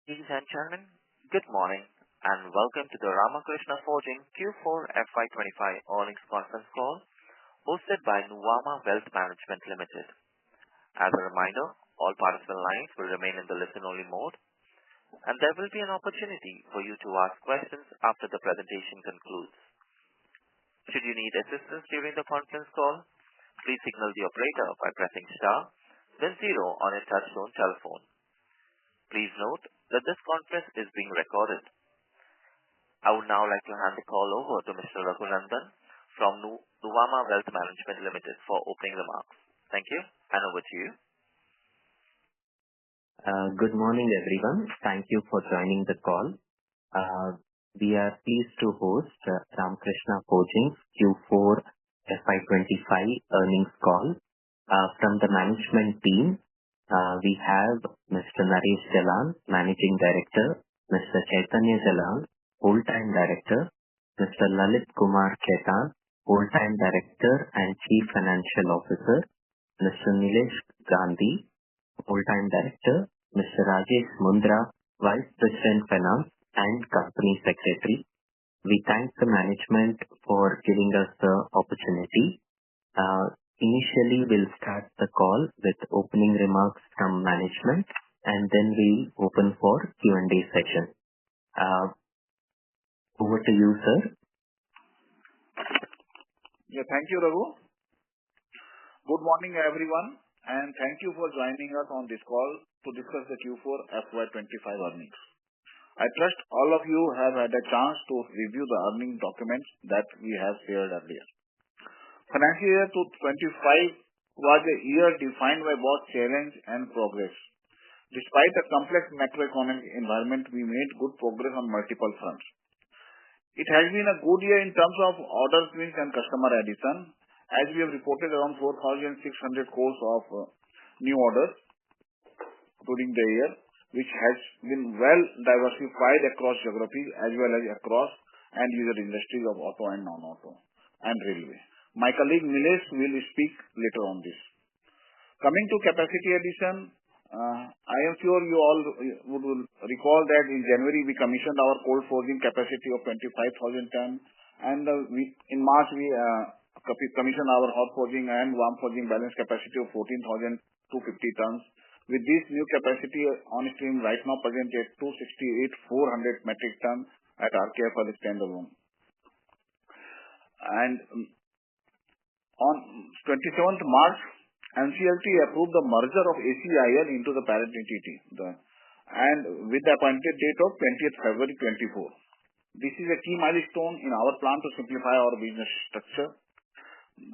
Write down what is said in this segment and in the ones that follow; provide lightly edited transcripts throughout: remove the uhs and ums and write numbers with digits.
Ladies and gentlemen, good morning and welcome to the Ramkrishna Forgings Q4 FY25 earnings conference call hosted by Nuvama Wealth Management Limited. As a reminder, all participant lines will remain in the listen-only mode, and there will be an opportunity for you to ask questions after the presentation concludes. Should you need assistance during the conference call, please signal the operator by pressing star, then zero on your touch-tone telephone. Please note that this conference is being recorded. I would now like to hand the call over to Mr. Raghunandan from Nuvama Wealth Management Limited for opening remarks. Thank you, and over to you. Good morning, everyone. Thank you for joining the call. We are pleased to host Ramkrishna Forgings Q4 FY25 earnings call. From the management team, we have Mr. Naresh Jalan, Managing Director, Mr. Jalan, Full-Time Director, Mr. Lalit Khetan, Full-Time Director and Chief Financial Officer, Mr. Nilesh, Gandhi, Full-Time Director, Mr. Rajesh Mundra, Vice President Finance and Company Secretary. We thank the management for giving us the opportunity. Initially, we'll start the call with opening remarks from management, and then we'll open for Q&A session. Over to you, sir. Yeah, thank you, Raghu. Good morning, everyone, and thank you for joining us on this call to discuss the Q4 FY25 earnings. I trust all of you have had a chance to review the earnings documents that we have shared earlier. Financial year 2025 was a year defined by both challenge and progress. Despite a complex macroeconomic environment, we made good progress on multiple fronts. It has been a good year in terms of orders wins and customer addition, as we have reported around 4,600 crores of new orders during the year, which has been well diversified across geographies as well as across end-user industries of auto and non-auto and railway. My colleague Nilesh will speak later on this. Coming to capacity addition, I am sure you all would recall that in January we commissioned our cold forging capacity of 25,000 tons, and in March we commissioned our hot forging and warm forging balance capacity of 14,250 tons. With this new capacity on stream right now present at 268,400 metric tons at RKFORGE standalone. And on 27th March, NCLT approved the merger of ACIL into the parent entity, and with the appointed date of 20th February 24. This is a key milestone in our plan to simplify our business structure.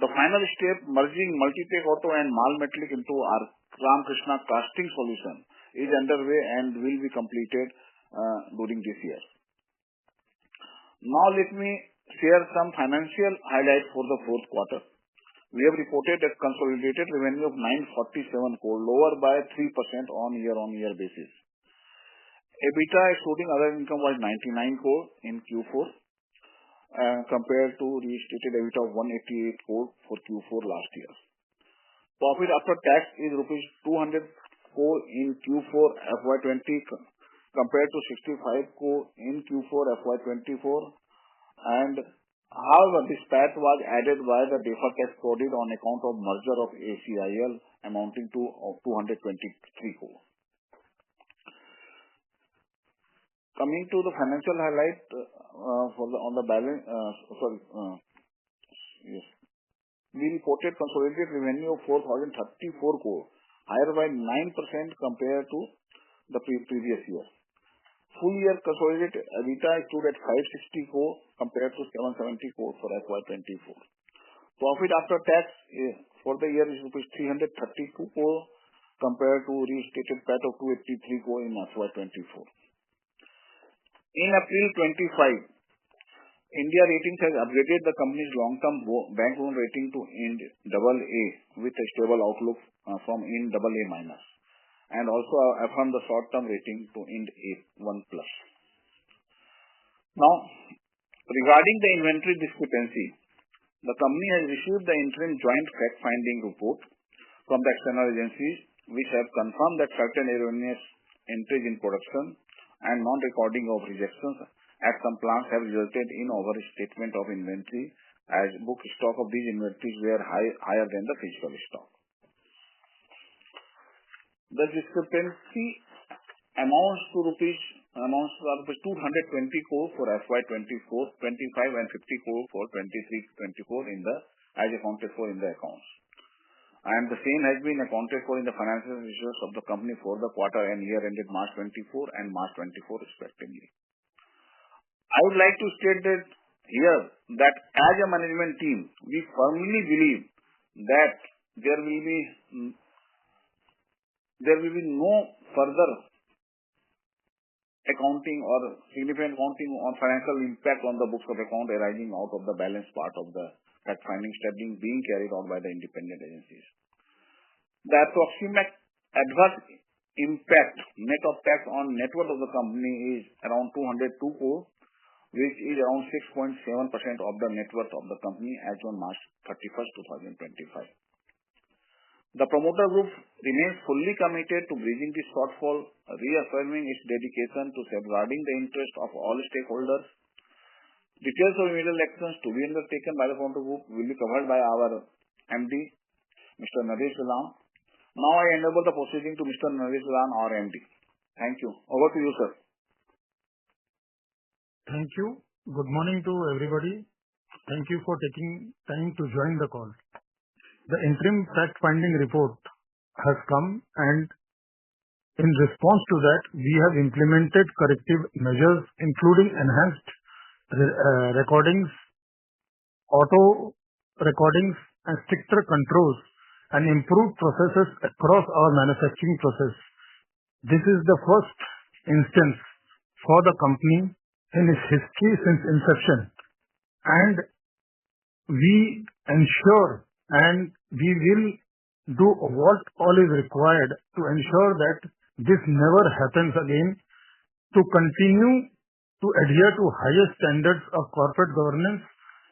The final step, merging Multitech Auto and Mal Metallic into our Ramkrishna Casting Solution, is underway and will be completed during this year. Now let me share some financial highlights for the fourth quarter. We have reported a consolidated revenue of 947 crore, lower by 3% on year-on-year basis. EBITDA excluding other income was 99 crore in Q4 compared to restated EBITDA of 188 crore for Q4 last year. Profit after tax is rupees 200 crore in Q4 FY20 compared to 65 crore in Q4 FY24, and however, this PAT was added by the deferred tax credit on account of merger of ACIL amounting to 223 crore. Coming to the financial highlight on the balance, yes, we reported consolidated revenue of 4,034 crore, higher by 9% compared to the previous year. Full year consolidated EBITDA stood at 560 crore compared to 770 crore for FY24. Profit after tax for the year is rupees 332 crore compared to restated PAT of 283 crore in FY24. In April 25, India Ratings has upgraded the company's long-term bank loan rating to IND AA with a stable outlook from IND AA-, and also affirmed the short-term rating to IND A1+. Now, regarding the inventory discrepancy, the company has received the interim joint fact-finding report from the external agencies, which have confirmed that certain erroneous entries in production and non-recording of rejections at some plants have resulted in overstatement of inventory, as book stock of these inventories were higher than the physical stock. The discrepancy amounts to rupees 220 crore for FY24, 25 and 50 crore for 23-24 as accounted for in the accounts. And the same has been accounted for in the financial results of the company for the quarter and year ended March 24 and March 24 respectively. I would like to state that here that as a management team, we firmly believe that there will be no further accounting or significant accounting on financial impact on the books of account arising out of the balance part of the fact finding studying being carried out by the independent agencies. The approximate adverse impact net of tax on net worth of the company is around 202 crore, which is around 6.7% of the net worth of the company as on March 31st, 2025. The promoter group remains fully committed to bridging this shortfall, reaffirming its dedication to safeguarding the interest of all stakeholders. Details of remedial actions to be undertaken by the promoter group will be covered by our MD, Mr. Naresh. Now I hand over the proceeding to Mr. Naresh, our MD. Thank you. Over to you, sir. Thank you. Good morning to everybody. Thank you for taking time to join the call. The interim fact-finding report has come, and in response to that, we have implemented corrective measures including enhanced recordings, auto recordings, and stricter controls, and improved processes across our manufacturing process. This is the first instance for the company in its history since inception, and we ensure and we will do what all is required to ensure that this never happens again, to continue to adhere to highest standards of corporate governance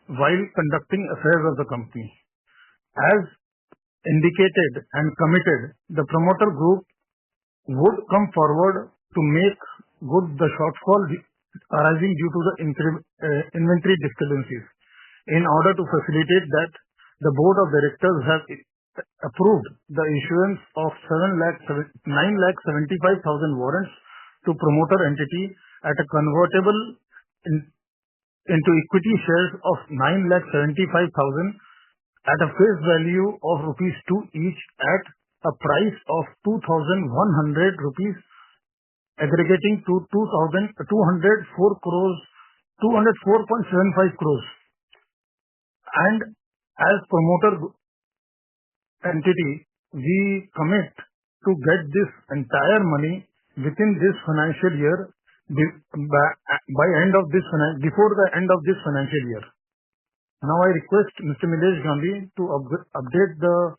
while conducting affairs of the company. As indicated and committed, the promoter group would come forward to make good the shortfall arising due to the inventory discrepancies. In order to facilitate that, the board of directors have approved the issuance of 975,000 warrants to promoter entity at a convertible into equity shares of 975,000 at a face value of rupees 2 each at a price of 2,100 rupees, aggregating to 204.75 crores. And as promoter entity, we commit to get this entire money within this financial year before the end of this financial year. Now I request Mr. Nilesh Gandhi to update the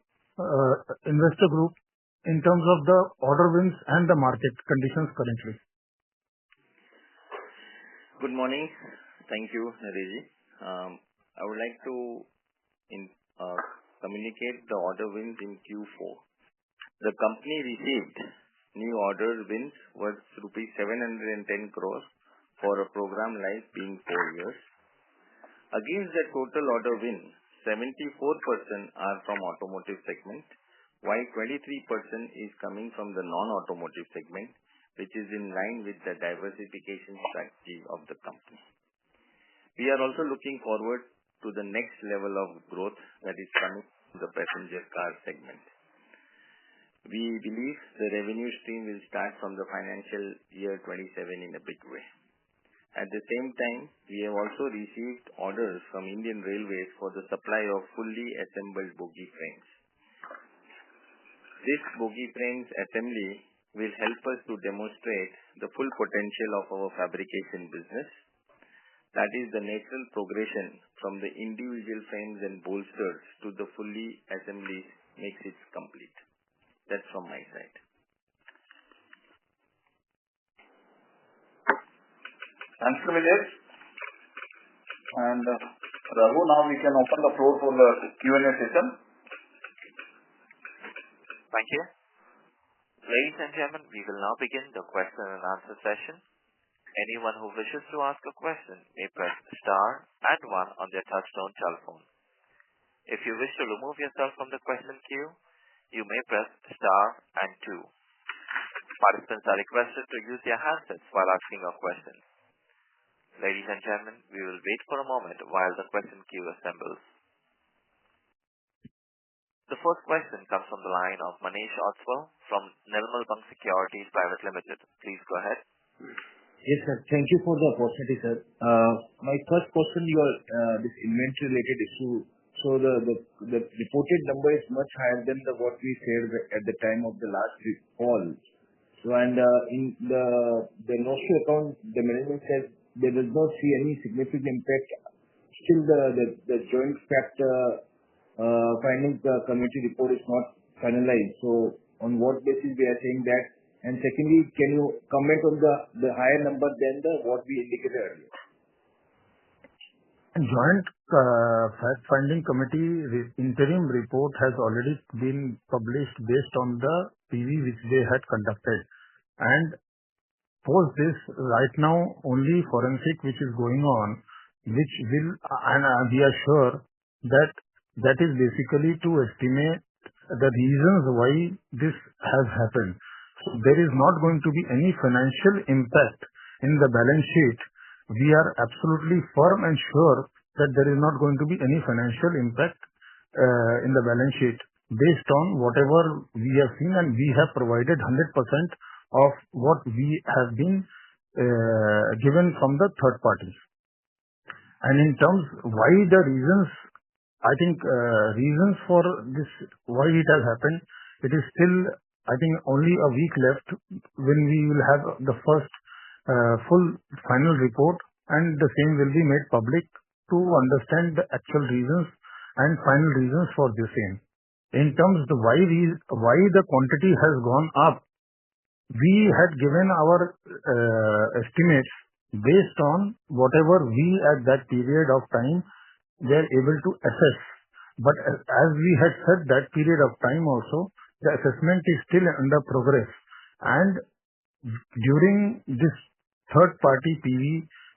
investor group in terms of the order wins and the market conditions currently. Good morning. Thank you, Naresh. I would like to communicate the order wins in Q4. The company received new order wins worth rupees 710 crores for a program life being 4 years. Against the total order win, 74% are from automotive segment, while 23% is coming from the non-automotive segment, which is in line with the diversification strategy of the company. We are also looking forward to the next level of growth that is coming from the passenger car segment. We believe the revenue stream will start from the financial year 27 in a big way. At the same time, we have also received orders from Indian Railways for the supply of fully assembled bogie frames. This bogie frames assembly will help us to demonstrate the full potential of our fabrication business. That is the natural progression from the individual frames and bolsters to the fully assemblies makes it complete. That's from my side. Thanks, Nilesh. And Raghu, now we can open the floor for the Q&A session. Thank you. Ladies and gentlemen, we will now begin the question and answer session. Anyone who wishes to ask a question may press star and one on their touchtone telephone. If you wish to remove yourself from the question queue, you may press star and two. Participants are requested to use their handsets while asking a question. Ladies and gentlemen, we will wait for a moment while the question queue assembles. The first question comes from the line of Manish Otswal from Nirmal Bang Securities Private Limited. Please go ahead. Yes, sir. Thank you for the opportunity, sir. My first question, this inventory related issue. So the reported number is much higher than what we said at the time of the last call. So in the no-show account, the management says they does not see any significant impact. Still, the joint fact finding the committee report is not finalized. So on what basis we are saying that? And secondly, can you comment on the higher number than what we indicated earlier? Joint fact-finding committee interim report has already been published based on the PV which they had conducted. And post this, right now, only forensic which is going on, which will, and we are sure that is basically to estimate the reasons why this has happened. So there is not going to be any financial impact in the balance sheet. We are absolutely firm and sure that there is not going to be any financial impact in the balance sheet based on whatever we have seen, and we have provided 100% of what we have been given from the third parties. And in terms why the reasons, I think reasons for this, why it has happened, it is still, I think, only a week left when we will have the first full final report, and the same will be made public to understand the actual reasons and final reasons for the same. In terms of why the quantity has gone up, we had given our estimates based on whatever we at that period of time were able to assess. But as we had said that period of time also, the assessment is still under progress. And during this third party PV,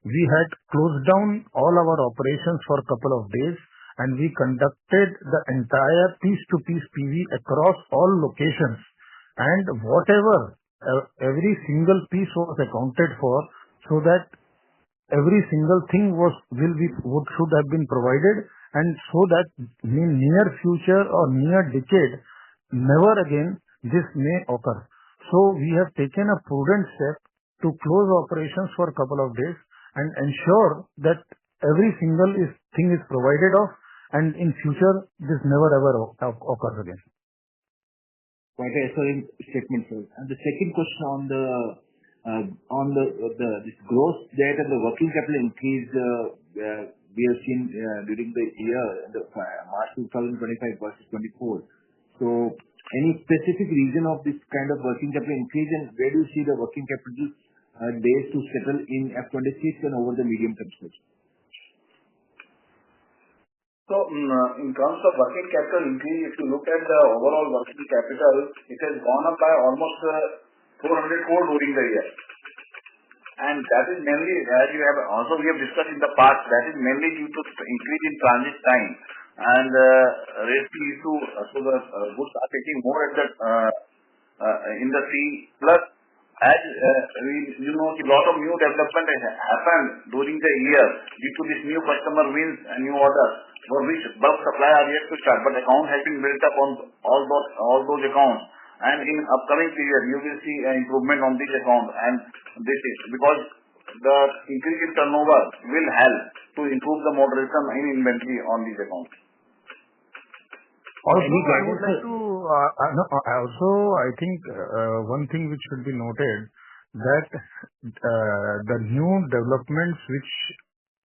we had closed down all our operations for a couple of days, and we conducted the entire piece-to-piece PV across all locations. And whatever, every single piece was accounted for, so that every single thing should have been provided, and so that in near future or near decade, never again this may occur. So we have taken a prudent step to close operations for a couple of days and ensure that every single thing is provided of, and in future this never ever occurs again. Quite a assuring statement, sir. And the second question on this gross debt and the working capital increase we have seen during the year, the March 2025 versus 24. So any specific reason of this kind of working capital increase, and where do you see the working capital days to settle in F26 and over the medium term stage? So in terms of working capital increase, if you look at the overall working capital, it has gone up by almost 400 crore during the year. And that is mainly, as we have discussed in the past, that is mainly due to increase in transit time and rate issue. So the goods are taking more at the in the sea. Plus, as a lot of new development has happened during the year due to this new customer wins and new orders for which bulk supply are yet to start, but account has been built up on all those accounts. And in upcoming period, you will see an improvement on this account. And this is because the increase in turnover will help to improve the moderation in inventory on these accounts. Also, I would like to, I think one thing which should be noted, that the new developments which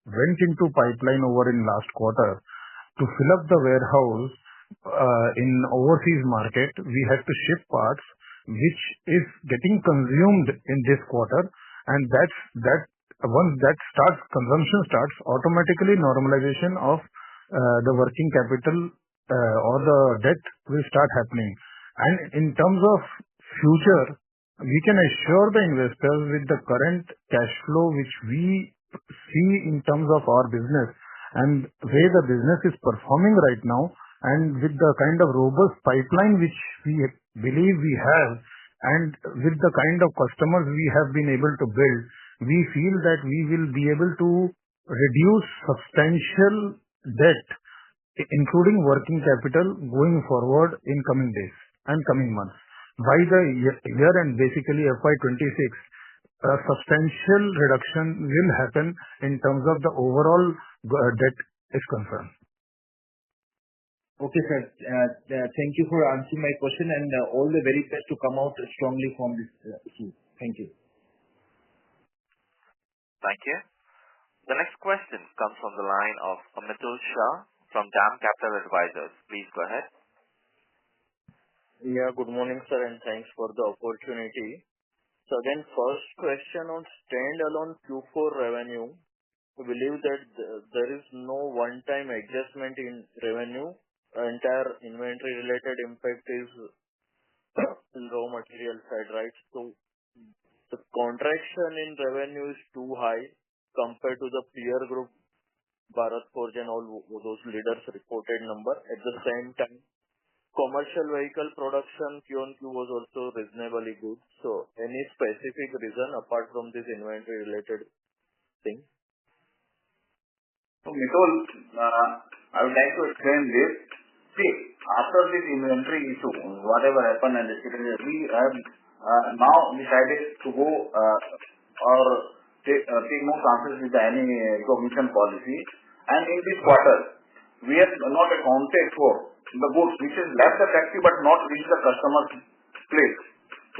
went into pipeline over in last quarter to fill up the warehouse in overseas market, we had to ship parts which is getting consumed in this quarter, and that once that starts, consumption starts, automatically normalization of the working capital or the debt will start happening. And in terms of future, we can assure the investors with the current cash flow which we see in terms of our business and the way the business is performing right now, and with the kind of robust pipeline which we believe we have, and with the kind of customers we have been able to build, we feel that we will be able to reduce substantial debt, including working capital, going forward in coming days and coming months. By the year end, basically FY26, a substantial reduction will happen in terms of the overall debt is concerned. Okay, sir. Thank you for answering my question, and all the very best to come out strongly from this issue. Thank you. Thank you. The next question comes from the line of Mitul Shah from DAM Capital Advisors. Please go ahead. Yeah, good morning, sir, and thanks for the opportunity. So again, first question on standalone Q4 revenue. We believe that there is no one-time adjustment in revenue. Entire inventory-related impact is raw material side, right? So the contraction in revenue is too high compared to the peer group, Bharat Forge and all those leaders reported number. At the same time, commercial vehicle production Q1 Q was also reasonably good. So any specific reason apart from this inventory-related thing? So Mitul, I would like to explain this. See, after this inventory issue, whatever happened and we have now decided to go or take no chances with any recognition policy. And in this quarter, we have not accounted for the goods which has left the factory but not reached the customer's place.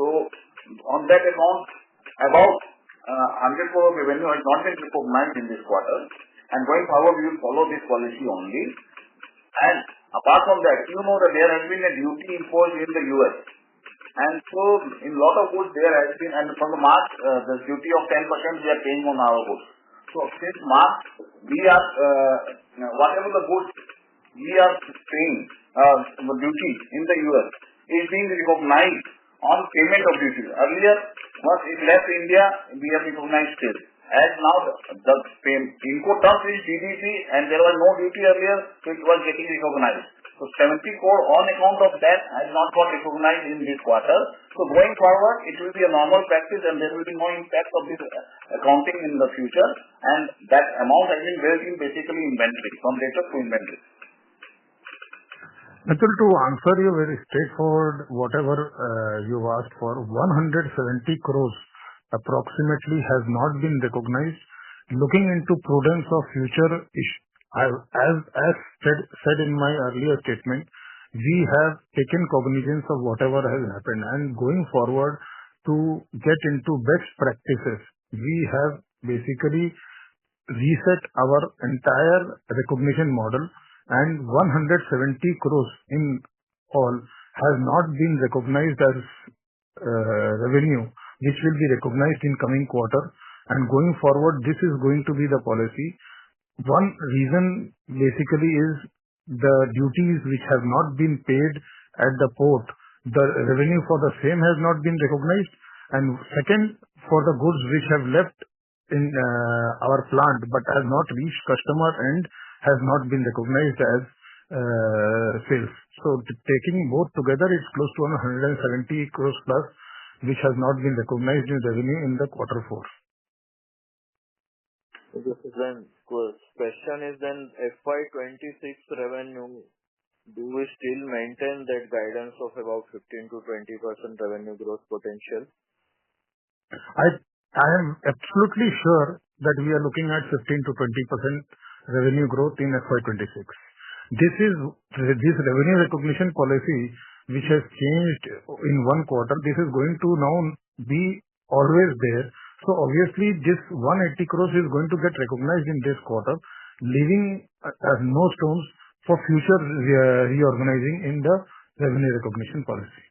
So on that account, about 100 crore revenue has not been recognized in this quarter. And going forward, we will follow this policy only. And apart from that, you know that there has been a duty imposed in the US. And so in a lot of goods there has been, and from the March, the duty of 10% we are paying on our goods. So since March, we are, whatever the goods we are paying the duty in the US is being recognized on payment of duty. Earlier, once it left India, we have recognized still. As now the import terms is GDP and there was no duty earlier, so it was getting recognized. So 70 crore on account of that has not got recognized in this quarter. So going forward, it will be a normal practice and there will be no impact of this accounting in the future. And that amount has been built in basically inventory, from debtors to inventory. Mitul, to answer you very straightforward, whatever you've asked for, 170 crores approximately has not been recognized. Looking into prudence of future, as said in my earlier statement, we have taken cognizance of whatever has happened, and going forward to get into best practices, we have basically reset our entire recognition model, and 170 crores in all has not been recognized as revenue, which will be recognized in coming quarter. And going forward, this is going to be the policy. One reason basically is the duties which have not been paid at the port. The revenue for the same has not been recognized. And second, for the goods which have left in our plant but has not reached customer and has not been recognized as sales. So taking both together, it's close to 170 crores plus, which has not been recognized in revenue in the quarter 4. Then question is then FY26 revenue, do we still maintain that guidance of about 15 to 20% revenue growth potential? I am absolutely sure that we are looking at 15 to 20% revenue growth in FY26. This revenue recognition policy, which has changed in one quarter, this is going to now be always there. So obviously this 180 crores is going to get recognized in this quarter, leaving no stones for future reorganizing in the revenue recognition policy.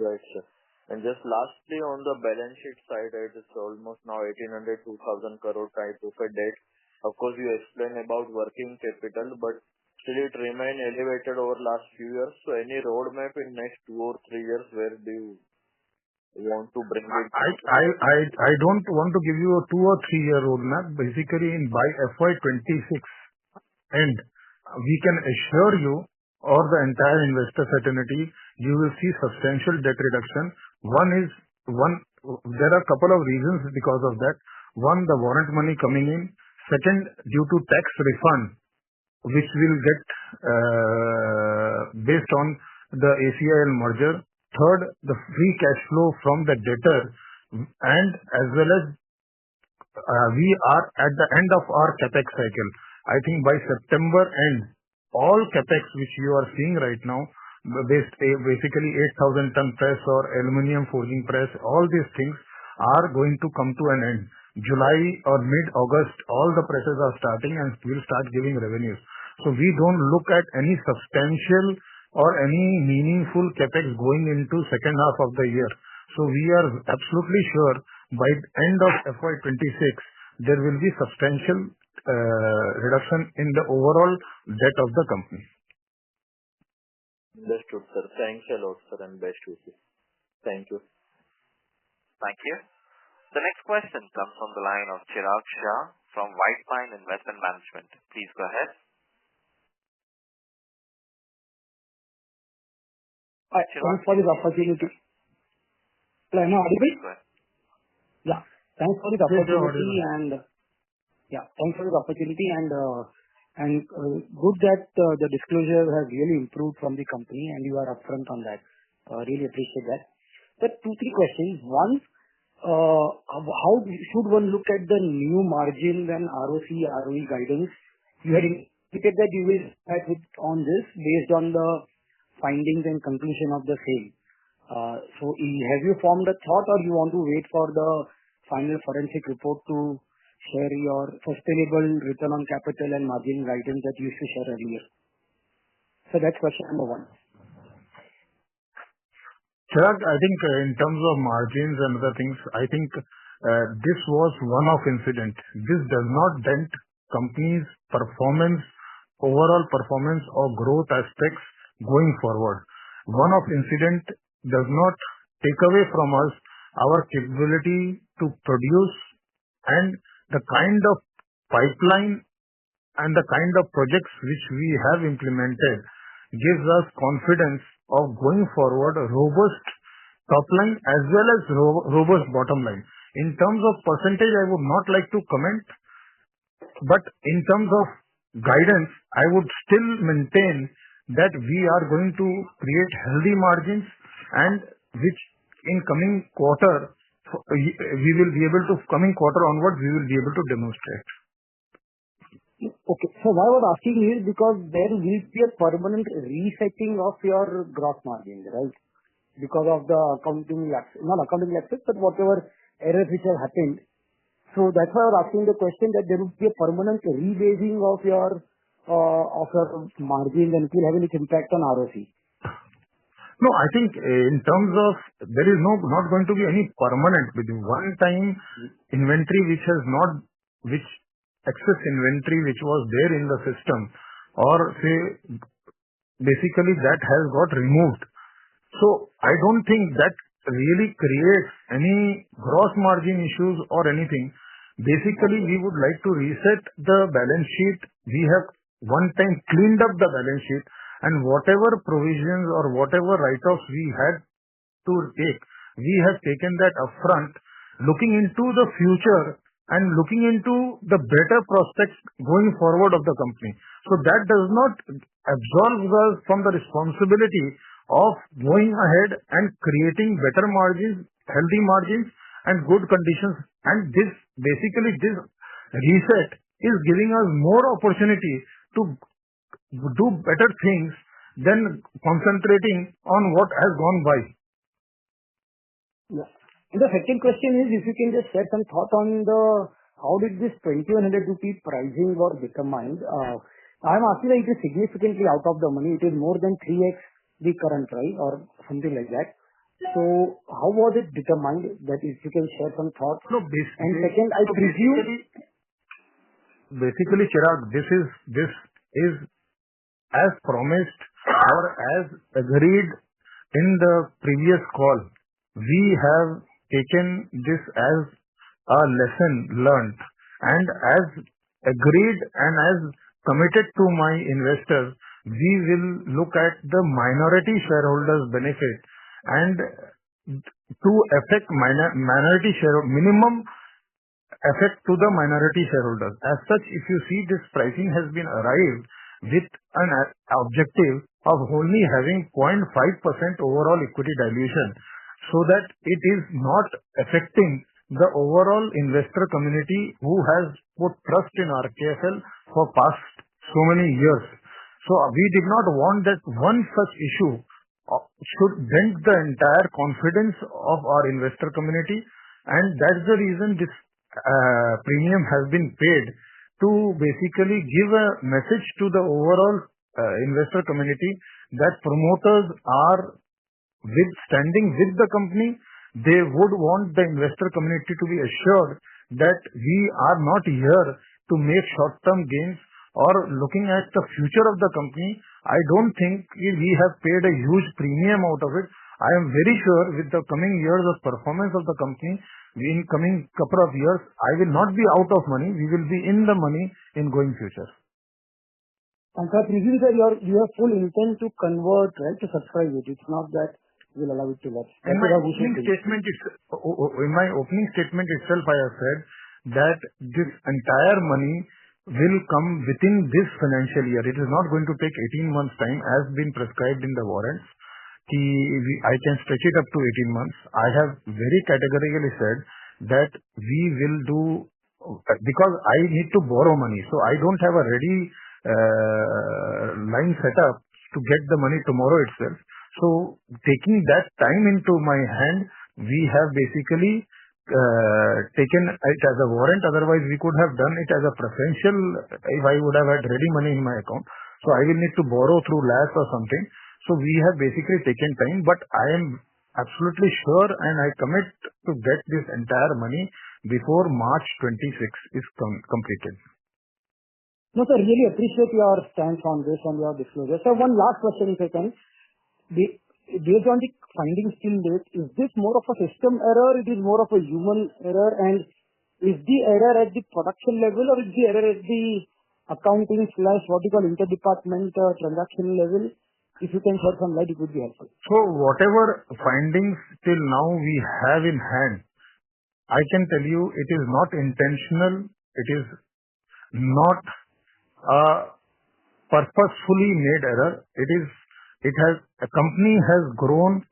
Right, sir. And just lastly on the balance sheet side, it is almost now 1800, 2000 crore type of a debt. Of course, you explained about working capital, but still it remain elevated over last few years. So any roadmap in next 2 or 3 years, where do you want to bring it? I don't want to give you a 2 or 3 year roadmap. Basically, by FY26 end, we can assure you or the entire investor fraternity, you will see substantial debt reduction. There are a couple of reasons because of that. One, the warrant money coming in. Second, due to tax refund, which will get based on the ACIL merger. Third, the free cash flow from the debtor, and as well as we are at the end of our capex cycle. I think by September end, all capex which you are seeing right now, basically 8,000 ton press or aluminum forging press, all these things are going to come to an end. July or mid-August, all the presses are starting and will start giving revenues. So we don't look at any substantial or any meaningful capex going into second half of the year. So we are absolutely sure by the end of FY26, there will be substantial reduction in the overall debt of the company. Understood, sir. Thanks a lot, sir, and best wishes. Thank you. Thank you. The next question comes from the line of Chirag Shah from White Pine Investment Management. Please go ahead. Thanks for this opportunity. Am I audible? Yeah. Thanks for this opportunity and good that the disclosure has really improved from the company and you are upfront on that. Really appreciate that. But 2, 3 questions. One, how should one look at the new margin and ROC, ROE guidance? You had indicated that you will start on this based on the findings and conclusion of the same. So have you formed a thought or you want to wait for the final forensic report to share your sustainable return on capital and margin guidance that you used to share earlier? So that's question number 1. Chirag, I think in terms of margins and other things, I think this was one-off incident. This does not dent company's performance, overall performance or growth aspects going forward. One-off incident does not take away from us our capability to produce, and the kind of pipeline and the kind of projects which we have implemented gives us confidence of going forward a robust top line as well as robust bottom line. In terms of percentage, I would not like to comment, but in terms of guidance, I would still maintain that we are going to create healthy margins, and which in coming quarter, we will be able to, coming quarter onwards, we will be able to demonstrate. Okay. So why I was asking is because there will be a permanent resetting of your gross margin, right? Because of the accounting lapses, not accounting lapses, but whatever errors which have happened. So that's why I was asking the question that there will be a permanent rebasing of your margin, and it will have any impact on ROC. No, I think in terms of, there is not going to be any permanent with one-time inventory which excess inventory which was there in the system, or say basically that has got removed. So I don't think that really creates any gross margin issues or anything. Basically, we would like to reset the balance sheet. We have one time cleaned up the balance sheet, and whatever provisions or whatever write-offs we had to take, we have taken that upfront, looking into the future and looking into the better prospects going forward of the company. So that does not absolve us from the responsibility of going ahead and creating better margins, healthy margins and good conditions. And this reset is giving us more opportunity to do better things than concentrating on what has gone by. Yeah. And the second question is, if you can just share some thought on how did this 2,100 rupee pricing was determined? I am asking that it is significantly out of the money. It is more than 3x the current price or something like that. So how was it determined? That if you can share some thoughts. No, and second, I presume. Basically, Chirag, this is as promised or as agreed in the previous call, we have taken this as a lesson learned, and as agreed and as committed to my investors, we will look at the minority shareholders' benefit and to affect minority share minimum effect to the minority shareholders. As such, if you see, this pricing has been arrived with an objective of only having 0.5% overall equity dilution, so that it is not affecting the overall investor community who has put trust in RKFL for past so many years. So we did not want that one such issue should dent the entire confidence of our investor community, and that's the reason this premium has been paid to basically give a message to the overall investor community that promoters are standing with the company. They would want the investor community to be assured that we are not here to make short-term gains or looking at the future of the company. I don't think we have paid a huge premium out of it. I am very sure with the coming years of performance of the company, in coming couple of years, I will not be out of money. We will be in the money in going future. And sir, presume that you have full intent to convert, right, to subscribe it. It's not that you will allow it to lapse. In my opening statement itself, I have said that this entire money will come within this financial year. It is not going to take 18 months' time as been prescribed in the warrants. I can stretch it up to 18 months. I have very categorically said that we will do, because I need to borrow money. So I don't have a ready line set up to get the money tomorrow itself. So taking that time into my hand, we have basically taken it as a warrant. Otherwise, we could have done it as a preferential if I would have had ready money in my account. So I will need to borrow through LAS or something. So we have basically taken time, but I am absolutely sure and I commit to get this entire money before March 26 is completed. No, sir, really appreciate your stance on this and your disclosure. So one last question, if I can. Based on the findings till date, is this more of a system error? It is more of a human error? And is the error at the production level or is the error at the accounting / what you call interdepartment transaction level? If you can shed some light, it would be helpful. So whatever findings till now we have in hand, I can tell you it is not intentional. It is not a purposefully made error. A company has grown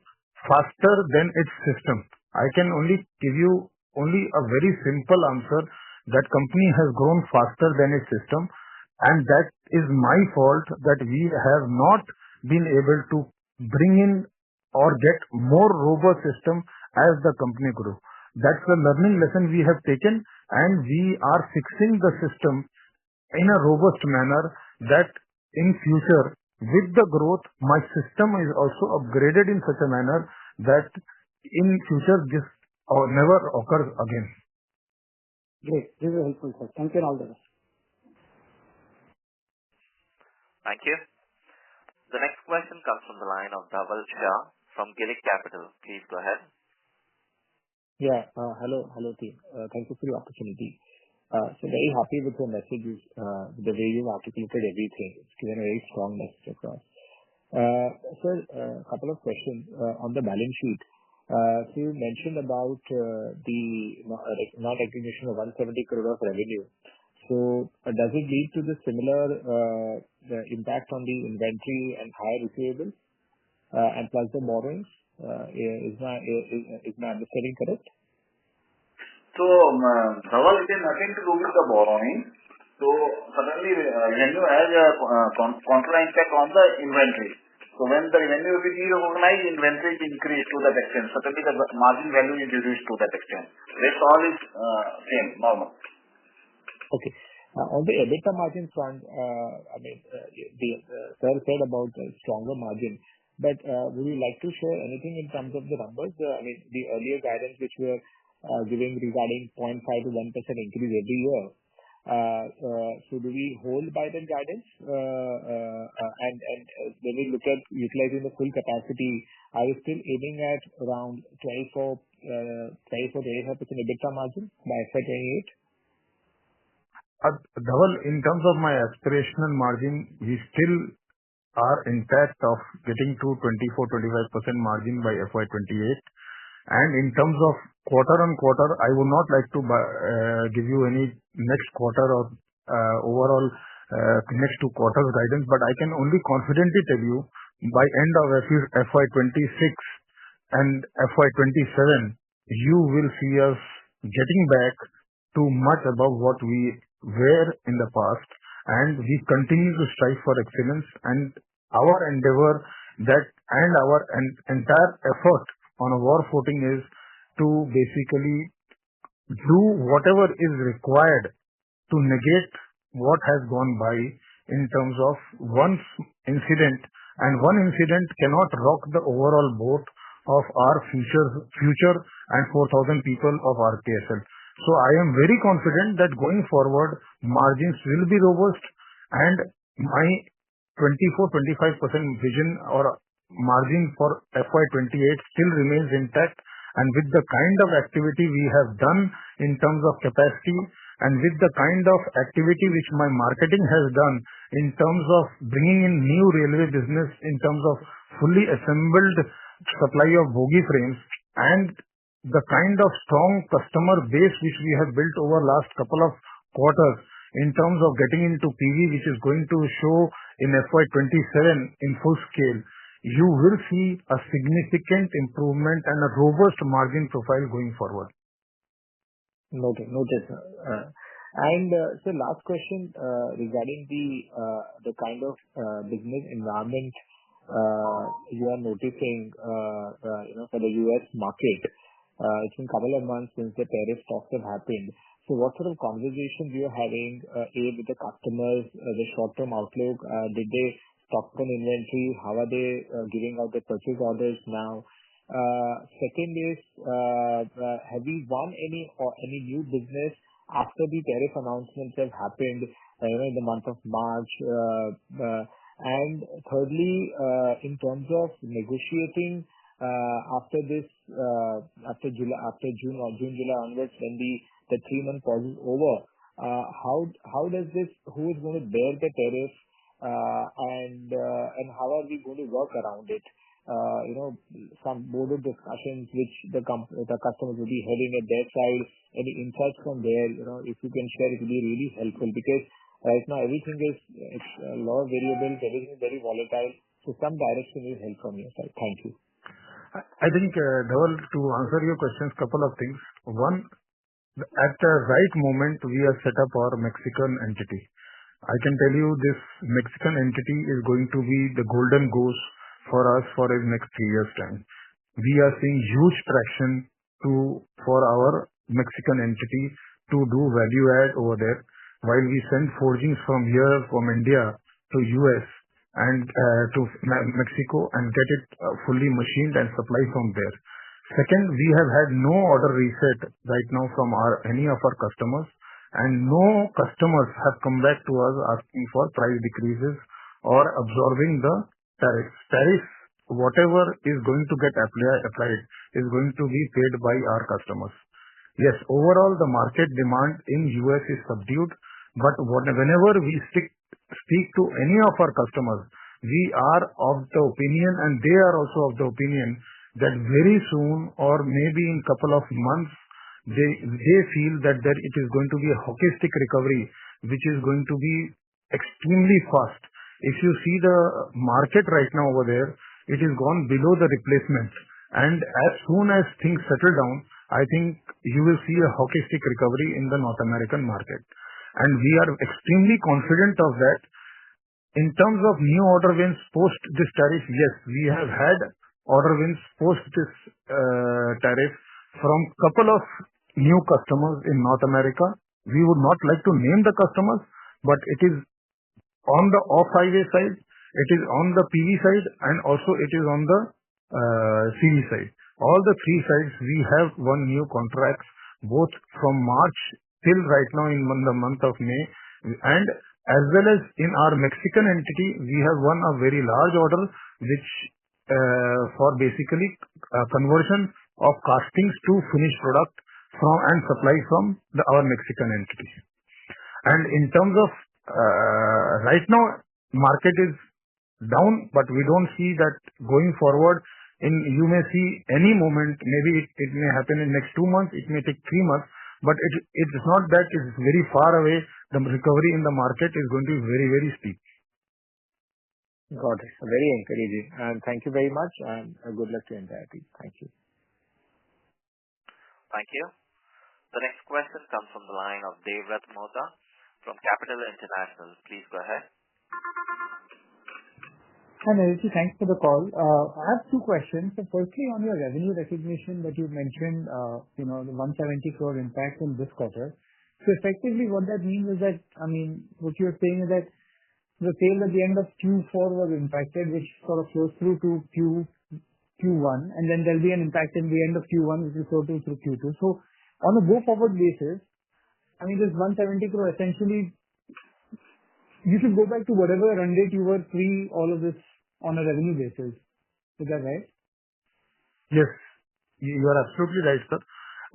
faster than its system. I can only give you a very simple answer that company has grown faster than its system, and that is my fault that we have not been able to bring in or get more robust system as the company grew. That's the learning lesson we have taken, and we are fixing the system in a robust manner that in future, with the growth, my system is also upgraded in such a manner that in future this never occurs again. Great. This is helpful, sir. Thank you and all the best. Thank you. The next question comes from the line of Dhaval Shah from Girik Capital. Please go ahead. Yeah. Hello team. Thank you for the opportunity. So very happy with your messages, the way you've articulated everything. It's given a very strong message across. Sir, a couple of questions on the balance sheet. So you mentioned about the non-recognition of 170 crore of revenue. So does it lead to the similar impact on the inventory and higher receivables and plus the borrowings? Is my understanding correct? So, Dhaval, it has nothing to do with the borrowing. So, suddenly revenue has a contra impact on the inventory. So, when the revenue will be reorganized, inventory is increased to that extent. Suddenly the margin value is reduced to that extent. Rest all is same, normal. Okay. On the EBITDA margin front, the sir said about a stronger margin, but would you like to share anything in terms of the numbers? The earlier guidance which we are giving regarding 0.5 to 1% increase every year. So do we hold by the guidance? And when we look at utilizing the full capacity, are we still aiming at around 24-25% EBITDA margin by FY28? Dhaval, in terms of my aspirational margin, we still are intact of getting to 24-25% margin by FY28. And in terms of quarter-on-quarter, I would not like to give you any next quarter or overall next 2 quarters guidance, but I can only confidently tell you by end of FY26 and FY27, you will see us getting back to much above what we were in the past, and we continue to strive for excellence. And our endeavor that and our entire effort on a war footing is to basically do whatever is required to negate what has gone by in terms of one incident, and one incident cannot rock the overall boat of our future and 4,000 people of RKFL. So I am very confident that going forward, margins will be robust, and my 24-25% vision or margin for FY28 still remains intact. And with the kind of activity we have done in terms of capacity, and with the kind of activity which my marketing has done in terms of bringing in new railway business, in terms of fully assembled supply of bogie frames, and the kind of strong customer base which we have built over last couple of quarters in terms of getting into PV, which is going to show in FY27 in full scale, you will see a significant improvement and a robust margin profile going forward. Noted, sir. And so last question regarding the kind of business environment you are noticing, for the US market. It's been a couple of months since the tariff talks have happened. So what sort of conversations you are having, with the customers, the short-term outlook? Did they stock on inventory? How are they giving out the purchase orders now? Second is, have we won any new business after the tariff announcements have happened, in the month of March? And thirdly, in terms of negotiating after June or July onwards, when the 3-month pause is over, how does this? Who is going to bear the tariff? And how are we going to work around it? Some board discussions which the customers will be having at their side. Any insights from there, if you can share, it will be really helpful, because right now everything is, it's a lot of variables, everything is very volatile. So some direction will help from your side. Thank you. I think, Dhaval, to answer your questions, couple of things. One, at the right moment, we have set up our Mexican entity. I can tell you this Mexican entity is going to be the golden goose for us for the next 3 years' time. We are seeing huge traction for our Mexican entity to do value add over there, while we send forgings from here, from India to US and to Mexico, and get it fully machined and supply from there. Second, we have had no order reset right now from any of our customers, and no customers have come back to us asking for price decreases or absorbing the tariffs. Tariffs, whatever is going to get applied is going to be paid by our customers. Yes, overall the market demand in US is subdued, but whenever we speak to any of our customers, we are of the opinion, and they are also of the opinion, that very soon, or maybe in couple of months, they feel that it is going to be a hockey stick recovery, which is going to be extremely fast. If you see the market right now over there, it is gone below the replacement, and as soon as things settle down, I think you will see a hockey stick recovery in the North American market, and we are extremely confident of that. In terms of new order wins post this tariff, yes, we have had order wins post this tariff from couple of new customers in North America. We would not like to name the customers, but it is on the off-highway side, it is on the PV side, and also it is on the CV side. All the 3 sides we have won new contracts, both from March till right now in the month of May. And as well as in our Mexican entity, we have won a very large order, which for basically conversion of castings to finished product from and supply from our Mexican entity. And in terms of right now, market is down, but we don't see that going forward. You may see any moment, maybe it may happen in next 2 months, it may take 3 months, but it's not that it's very far away. The recovery in the market is going to be very, very steep. Got it. Very encouraging. And thank you very much, and good luck to the entire team. Thank you. Thank you. The next question comes from the line of Devrat Mohta from Capital International. Please go ahead. Hi, Naresh. Thanks for the call. I have 2 questions. So firstly, on your revenue recognition that you mentioned, the 170 crore impact in this quarter. So effectively, what that means is that, what you're saying is that the sale at the end of Q4 was impacted, which sort of flows through to Q1, and then there'll be an impact in the end of Q1, which will flow through Q2. So on a go-forward basis, this 170 crore essentially, you should go back to whatever run rate you were pre all of this on a revenue basis. Is that right? Yes, you are absolutely right, sir.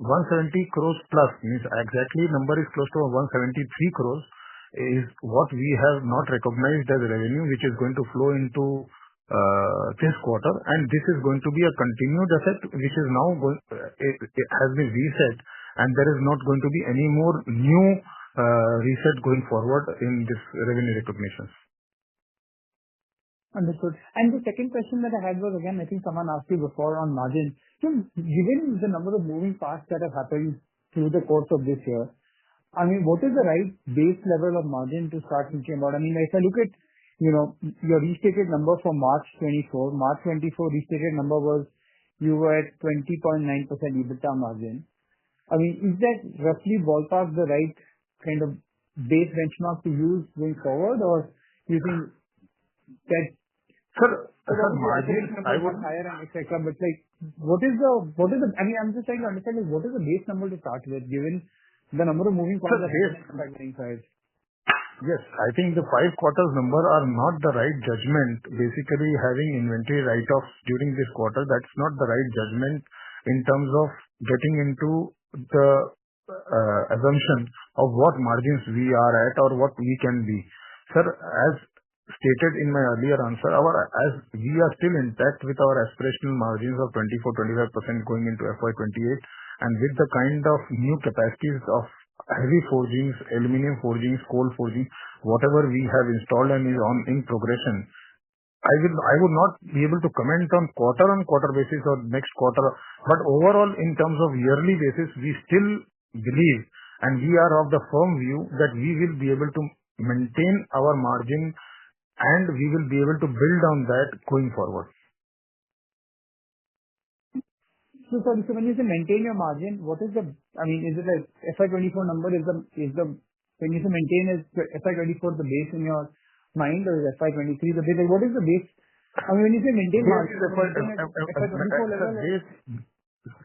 170 crores plus means exactly number is close to 173 crores is what we have not recognized as revenue, which is going to flow into this quarter, and this is going to be a continued effect, which is now it has been reset, and there is not going to be any more new reset going forward in this revenue recognitions. Understood. And the second question that I had was, again, I think someone asked you before on margin. So given the number of moving parts that have happened through the course of this year, what is the right base level of margin to start thinking about? If I look at, your restated number for March 24 restated number was you were at 20.9% EBITDA margin. Is that roughly ballpark the right kind of base benchmark to use going forward, or do you think that margin I would higher and etc. But what is the I'm just trying to understand what is the base number to start with, given the number of moving parts that are inside. Yes, I think the 5 quarters number are not the right judgment. Basically, having inventory write-offs during this quarter, that's not the right judgment in terms of getting into the assumption of what margins we are at or what we can be. Sir, as stated in my earlier answer, as we are still intact with our aspirational margins of 24-25% going into FY28, and with the kind of new capacities of heavy forgings, aluminum forgings, cold forging, whatever we have installed and is in progression, I would not be able to comment on quarter-on-quarter basis or next quarter, but overall in terms of yearly basis, we still believe and we are of the firm view that we will be able to maintain our margin and we will be able to build on that going forward. So when you say maintain your margin, what is the, is it a FY24 number when you say maintain, is FY24 the base in your mind, or is FY23 the base? What is the base? When you say maintain margin, FY24 level?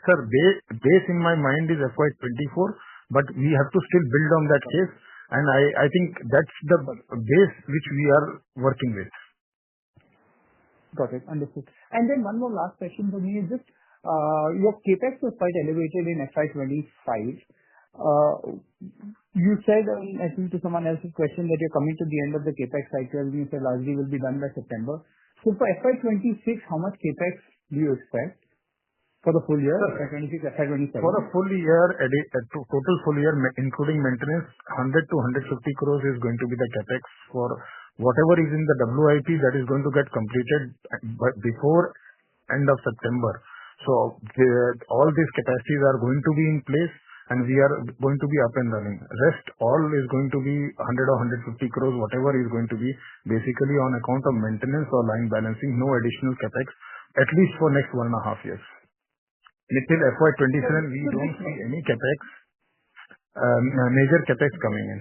Sir, base in my mind is FY24, but we have to still build on that case, and I think that's the base which we are working with. Got it. Understood. And then one more last question for me is just, your CapEx was quite elevated in FY25. You said, I think to someone else's question, that you're coming to the end of the CapEx cycle. You said largely will be done by September. So for FY26, how much CapEx do you expect for the full year? FY26, FY27? For the full year, total full year, including maintenance, 100 to 150 crores is going to be the CapEx for whatever is in the WIP that is going to get completed before end of September. So all these capacities are going to be in place and we are going to be up and running. Rest all is going to be 100 or 150 crores, whatever is going to be basically on account of maintenance or line balancing, no additional capex, at least for next 1.5 years. Till FY27, we don't see any capex, major capex coming in.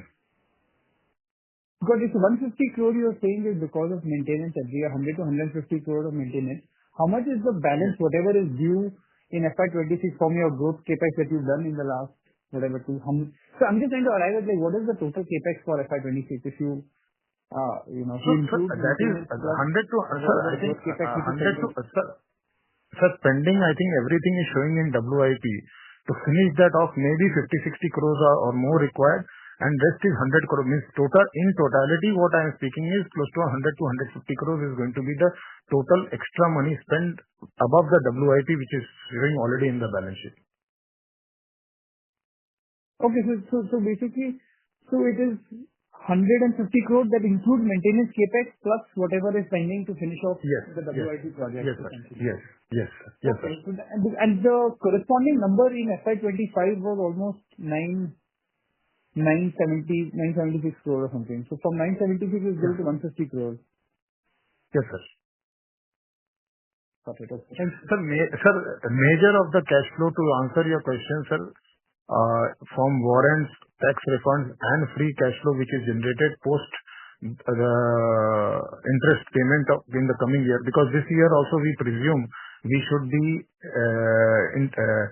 Got it. So 150 crore you're saying is because of maintenance every year, 100 to 150 crore of maintenance. How much is the balance, whatever is due in FY26 from your growth capex that you've done in the last whatever, 200. So I'm just trying to arrive at, like, what is the total CapEx for FY26 if you include That is 100 to, sir, I think, CapEx 100 to, sir, pending, I think everything is showing in WIP. To finish that off, maybe 50-60 crores or more required, and rest is 100 crores. Means in totality, what I am speaking is close to 100 to 150 crores is going to be the total extra money spent above the WIP, which is showing already in the balance sheet. Okay, so basically, it is 150 crores that includes maintenance CapEx plus whatever is pending to finish off the WIP project. Yes, sir. Yes, sir. Okay. And the corresponding number in FY25 was almost 976 crores or something. So from 976 is built to 150 crores. Yes, sir. Got it. Okay. Sir, major of the cash flow, to answer your question, sir, from warrants, tax refunds, and free cash flow which is generated post the interest payment in the coming year, because this year also we presume we should be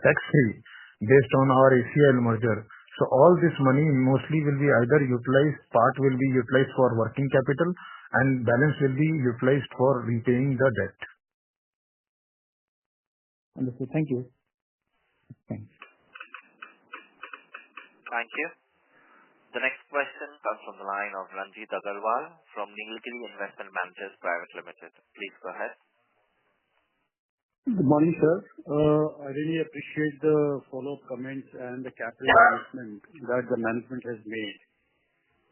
tax-free based on our ACL merger. So all this money mostly will be either utilized, part will be utilized for working capital, and balance will be utilized for repaying the debt. Understood. Thank you. Thanks. Thank you. The next question comes from the line of Ranjit Agarwal from Nilgiri Investment Managers Private Limited. Please go ahead. Good morning, sir. I really appreciate the follow-up comments and the capital investment that the management has made.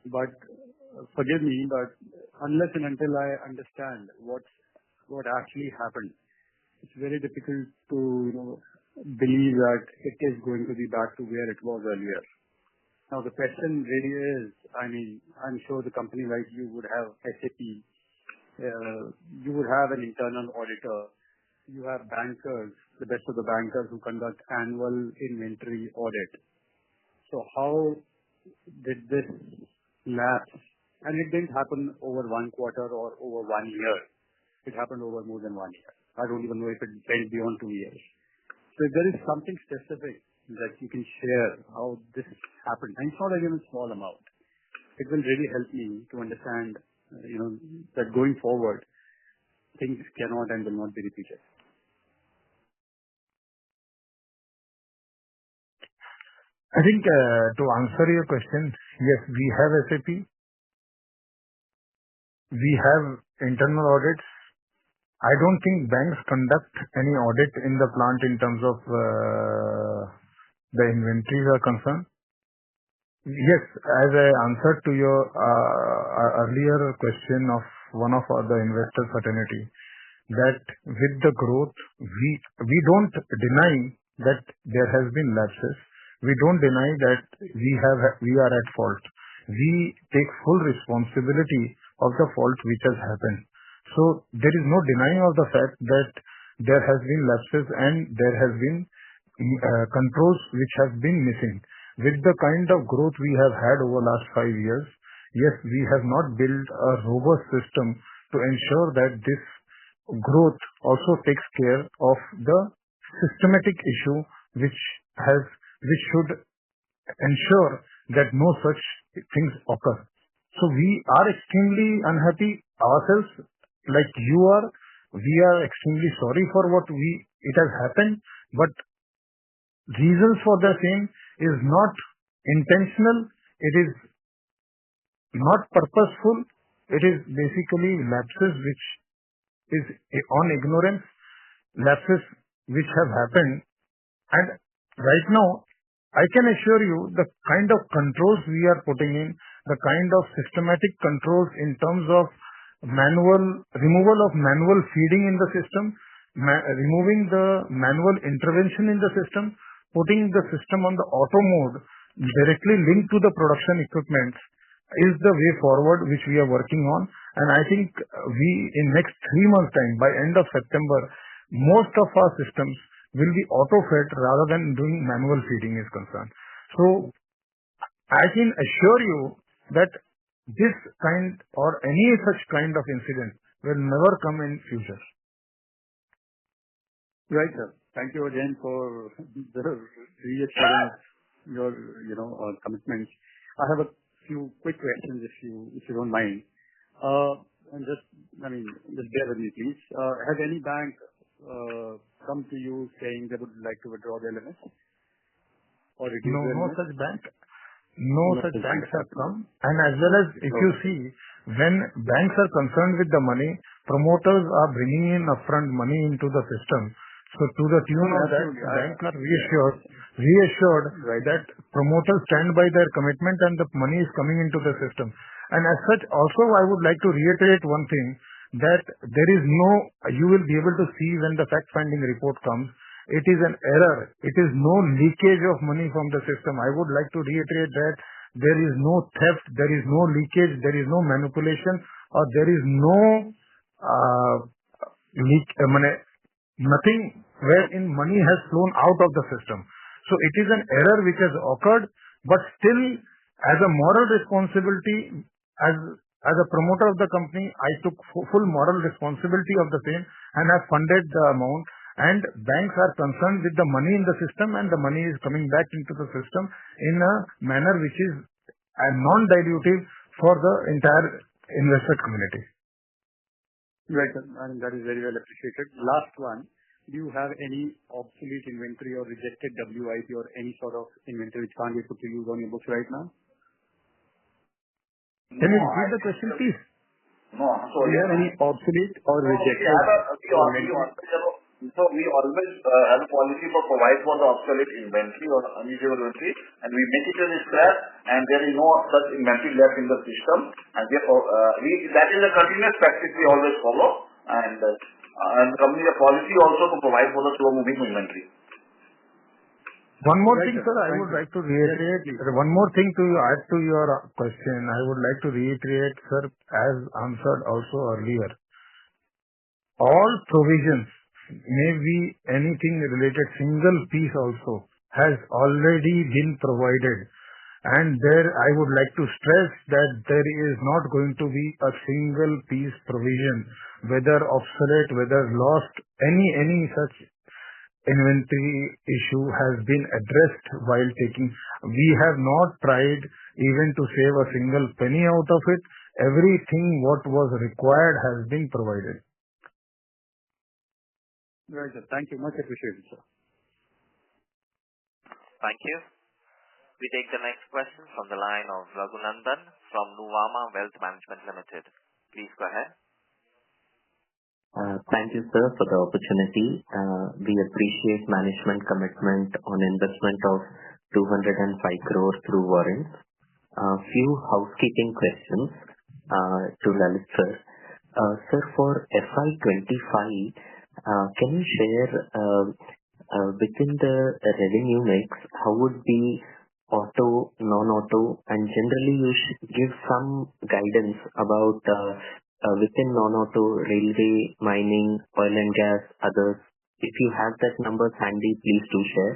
But forgive me, but unless and until I understand what actually happened, it's very difficult to believe that it is going to be back to where it was earlier. Now, the question really is, I mean, I'm sure the company like you would have SAP, you would have an internal auditor, you have bankers, the best of the bankers who conduct annual inventory audit. So how did this lapse? And it didn't happen over 1 quarter or over 1 year. It happened over more than 1 year. I don't even know if it went beyond 2 years. So if there is something specific that you can share how this happened, and it's not even a small amount, it will really help me to understand, that going forward, things cannot and will not be repeated. I think to answer your question, yes, we have SAP. We have internal audits. I don't think banks conduct any audit in the plant in terms of the inventories are concerned. Yes, as I answered to your earlier question of one of the investor fraternity, that with the growth, we don't deny that there has been lapses. We don't deny that we are at fault. We take full responsibility of the fault which has happened. So there is no denying of the fact that there has been lapses and there has been controls which have been missing. With the kind of growth we have had over last 5 years, yes, we have not built a robust system to ensure that this growth also takes care of the systematic issue which should ensure that no such things occur. So we are extremely unhappy ourselves, like you are. We are extremely sorry for what it has happened, but reasons for the same is not intentional. It is not purposeful. It is basically lapses which is on ignorance, lapses which have happened. And right now, I can assure you the kind of controls we are putting in, the kind of systematic controls in terms of removal of manual feeding in the system, removing the manual intervention in the system, putting the system on the auto mode directly linked to the production equipment is the way forward which we are working on. And I think in next 3 months time, by end of September, most of our systems will be auto-fed rather than doing manual feeding is concerned. So I can assure you that this kind or any such kind of incident will never come in future. Right, sir. Thank you again for the reassurance your commitments. I have a few quick questions if you don't mind. And just bear with me, please. Has any bank come to you saying they would like to withdraw their limits or reduce their limits? No such banks have come. And as well as if you see, when banks are concerned with the money, promoters are bringing in upfront money into the system. So to the tune of that, banks are reassured that promoters stand by their commitment and the money is coming into the system. And as such, also I would like to reiterate one thing, that there is you will be able to see when the fact-finding report comes, it is an error. It is no leakage of money from the system. I would like to reiterate that there is no theft, there is no leakage, there is no manipulation, or there is no nothing wherein money has flown out of the system. So it is an error which has occurred, but still as a moral responsibility, as a promoter of the company, I took full moral responsibility of the same and have funded the amount. And banks are concerned with the money in the system, and the money is coming back into the system in a manner which is non-dilutive for the entire investor community. Right, sir. And that is very well appreciated. Last one. Do you have any obsolete inventory or rejected WIP or any sort of inventory which can't be put to use on your books right now? Can you repeat the question, please? No. Do you have any obsolete or rejected inventory? So we always have a policy for provide for the obsolete inventory or unusable inventory, and we make it as a scrap, and there is no such inventory left in the system, and therefore that is a continuous practice we always follow, and company a policy also to provide for the slow moving inventory. One more thing, sir, I would like to reiterate. One more thing to add to your question. I would like to reiterate, sir, as answered also earlier. All provisions, maybe anything related, single piece also, has already been provided. And there I would like to stress that there is not going to be a single piece provision, whether obsolete, whether lost, any such inventory issue has been addressed while taking. We have not tried even to save a single penny out of it. Everything what was required has been provided. Right, sir. Thank you. Much appreciated, sir. Thank you. We take the next question from the line of Raghunandan from Nuvama Wealth Management Limited. Please go ahead. Thank you, sir, for the opportunity. We appreciate management commitment on investment of 205 crore through warrants. Few housekeeping questions to Lalit, sir. Sir, for FY25, can you share within the revenue mix, how would be auto, non-auto, and generally you should give some guidance about within non-auto, railway, mining, oil and gas, others. If you have that numbers handy, please do share.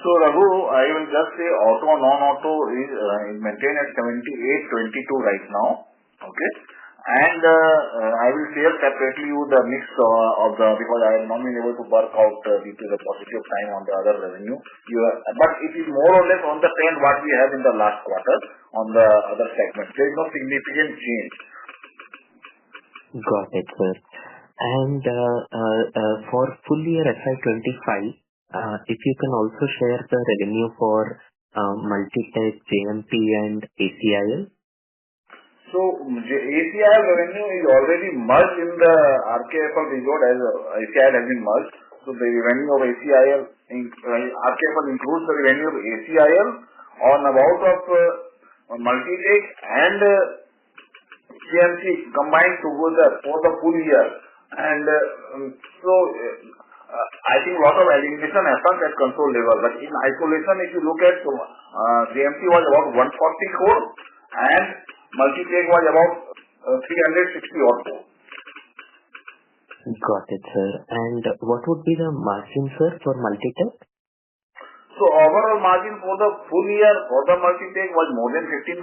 So Raghu, I will just say auto, non-auto is maintained at 78-22 right now. Okay. And I will share separately you the mix of the, because I have not been able to work out due to the paucity of time on the other revenue. But it is more or less on the trend what we have in the last quarter on the other segments. There is no significant change. Got it, sir. And for full year FY25, if you can also share the revenue for Multitech, JMP and ACIL. So ACIL revenue is already merged in the RKFORGE result as ACIL has been merged. So the revenue of ACIL, RKFORGE includes the revenue of ACIL on about of Multitech and CMC combined together for the full year. And I think lot of elimination happens at console level. But in isolation, if you look at CMC was about 140 crore and Multitech was about 360 odd crore. Got it, sir. And what would be the margin, sir, for Multitech? So overall margin for the full year for the Multitech was more than 15%.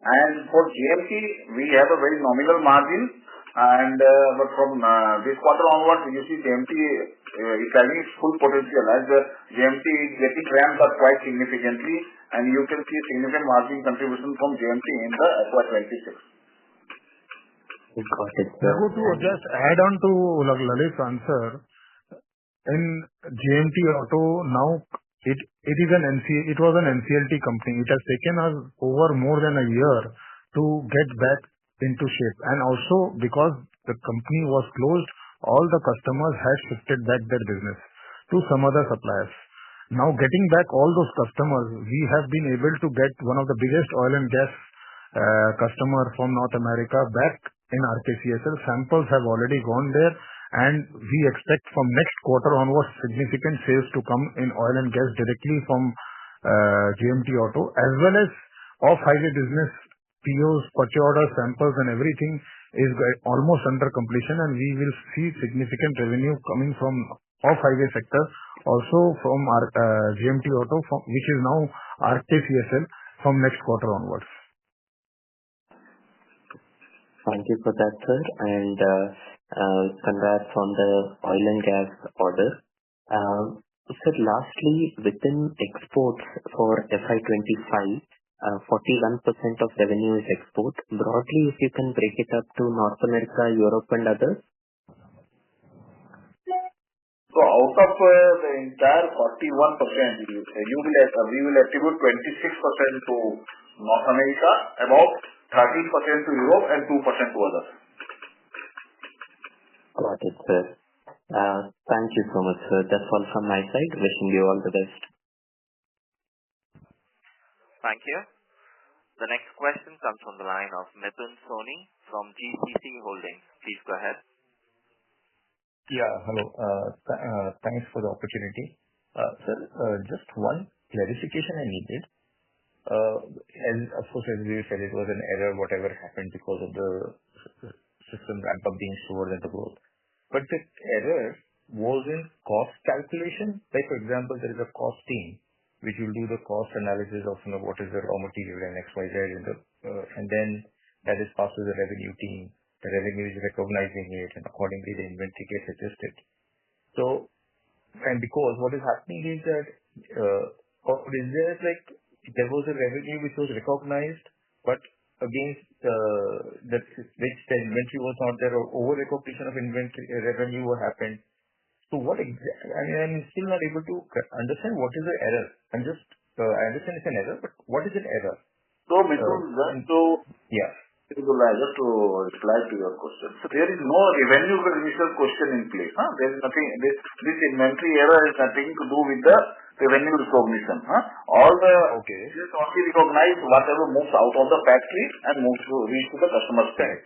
And for GMC, we have a very nominal margin. But from this quarter onwards, you see JMT is having its full potential as the JMT is getting ramped up quite significantly, and you can see significant margin contribution from JMT in the FY26. Got it, sir. To just add on to Lalit's answer, in JMT Auto now it was an NCLT company. It has taken us over more than a year to get back into shape, and also because the company was closed, all the customers had shifted back their business to some other suppliers. Now getting back all those customers, we have been able to get one of the biggest oil and gas customer from North America back in RKCSL. Samples have already gone there, and we expect from next quarter onwards significant sales to come in oil and gas directly from JMT Auto, as well as off-highway business. POs, purchase orders, samples and everything is almost under completion, and we will see significant revenue coming from off-highway sector, also from our JMT Auto, which is now RKCSL, from next quarter onwards. Thank you for that, sir, and congrats on the oil and gas order. Sir, lastly, within exports for FY25, 41% of revenue is export. Broadly, if you can break it up to North America, Europe and others. So out of the entire 41%, we will attribute 26% to North America, about 13% to Europe and 2% to others. Got it, sir. Thank you so much, sir. That's all from my side. Wishing you all the best. Thank you. The next question comes from the line of Mithun Soni from GCC Holdings. Please go ahead. Yeah, hello. Thanks for the opportunity. Sir, just one clarification I needed. Of course, as you said, it was an error, whatever happened because of the system ramp-up being slower than the growth. But the error was in cost calculation. Like, for example, there is a cost team which will do the cost analysis of what is the raw material and XYZ, and then that is passed to the revenue team. The revenue is recognizing it, and accordingly the inventory gets adjusted. So, and because what is happening is that, is there like, there was a revenue which was recognized, but against which the inventory was not there, or over recognition of inventory revenue happened. So what exactly, I mean, I'm still not able to understand what is the error. I understand it's an error, but what is an error? So, Mithun, yeah. Just to reply to your question. So there is no revenue recognition question in place. There is nothing, this inventory error has nothing to do with the revenue recognition. All the just only recognize whatever moves out of the factory and moves to reach to the customer's side.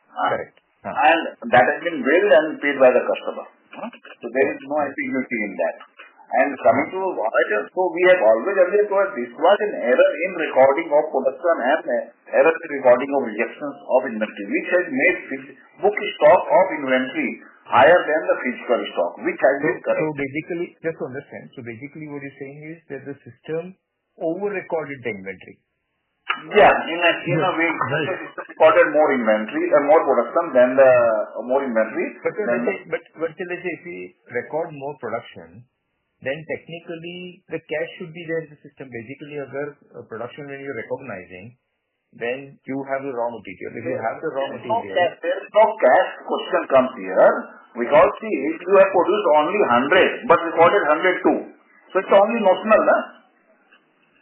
Correct. And that has been billed and paid by the customer. So there is no ambiguity in that. And coming to so we have always earlier told this was an error in recording of production and error in recording of rejections of inventory, which has made book stock of inventory higher than the physical stock, which has been correct. So basically, just to understand, so basically what you're saying is that the system over-recorded the inventory. Yeah, in a way, the system recorded more inventory, more production than the more inventory. But let's say if we record more production, then technically the cash should be there in the system. Basically, agar production when you're recognizing, then you have the raw material. If you have the raw material, there is no cash question comes here, because see, if you have produced only 100 but recorded 102, so it's only notional, na?